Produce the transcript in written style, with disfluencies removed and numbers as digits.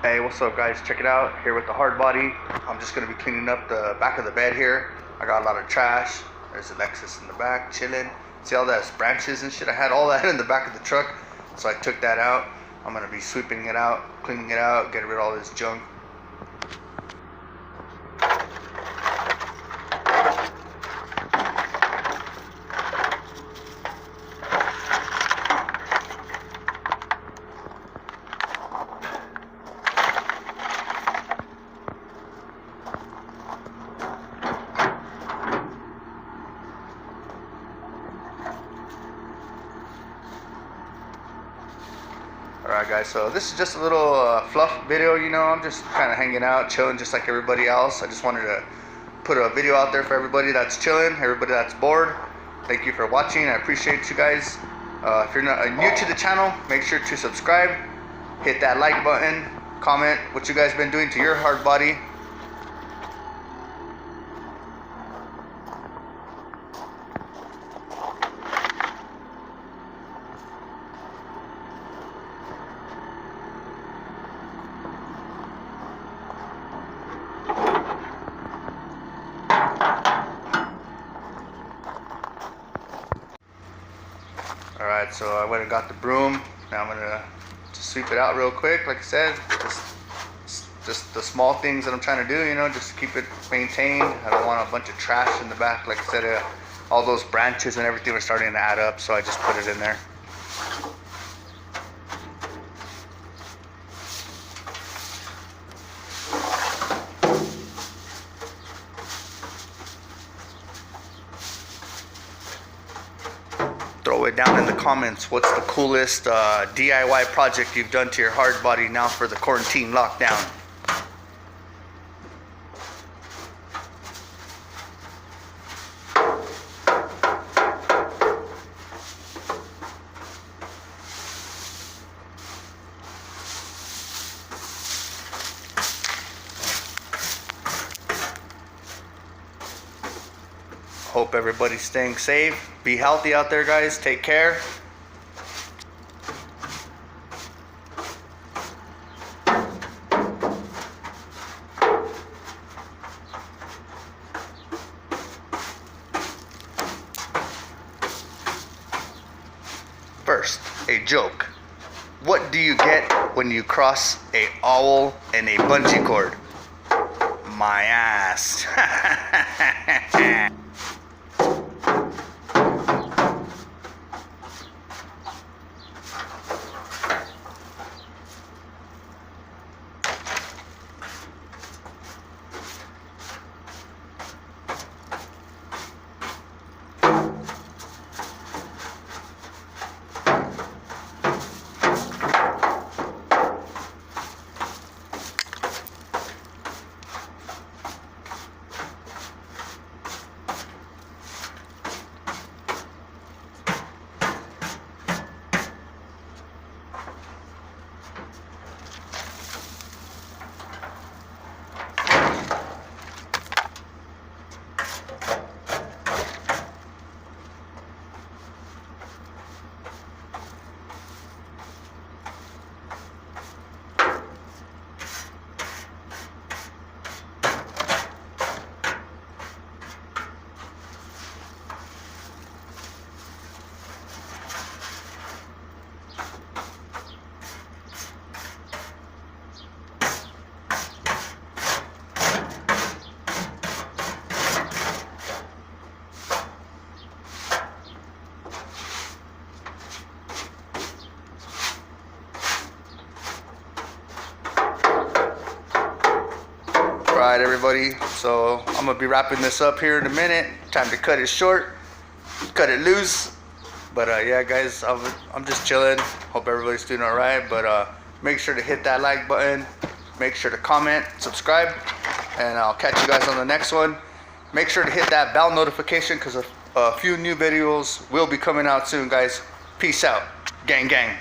Hey, what's up guys? Check it out. Here with the Hardbody. I'm just gonna be cleaning up the back of the bed here. I got a lot of trash. There's Alexis in the back chilling. See all those branches and shit? I had all that in the back of the truck, so I took that out. I'm gonna be sweeping it out, cleaning it out, getting rid of all this junk. Alright guys, so this is just a little fluff video, you know. I'm just kind of hanging out, chilling just like everybody else. I just wanted to put a video out there for everybody that's chilling, everybody that's bored. Thank you for watching. I appreciate you guys. If you're not new to the channel, make sure to subscribe, hit that like button, comment what you guys been doing to your hard body. Alright, so I went and got the broom. Now I'm gonna just sweep it out real quick. Like I said, just the small things that I'm trying to do, you know, just keep it maintained. I don't want a bunch of trash in the back. Like I said, all those branches and everything were starting to add up, so I just put it in there. Throw it down in the comments. What's the coolest DIY project you've done to your hard body now for the quarantine lockdown? Hope everybody's staying safe. Be healthy out there, guys. Take care. First, a joke. What do you get when you cross a owl and a bungee cord? My ass. Alright everybody, so I'm gonna be wrapping this up here in a minute. Time to cut it short, cut it loose. But yeah guys, I'm just chilling. Hope everybody's doing alright. But make sure to hit that like button, make sure to comment, subscribe, and I'll catch you guys on the next one. Make sure to hit that bell notification because a few new videos will be coming out soon, guys. Peace out, gang gang.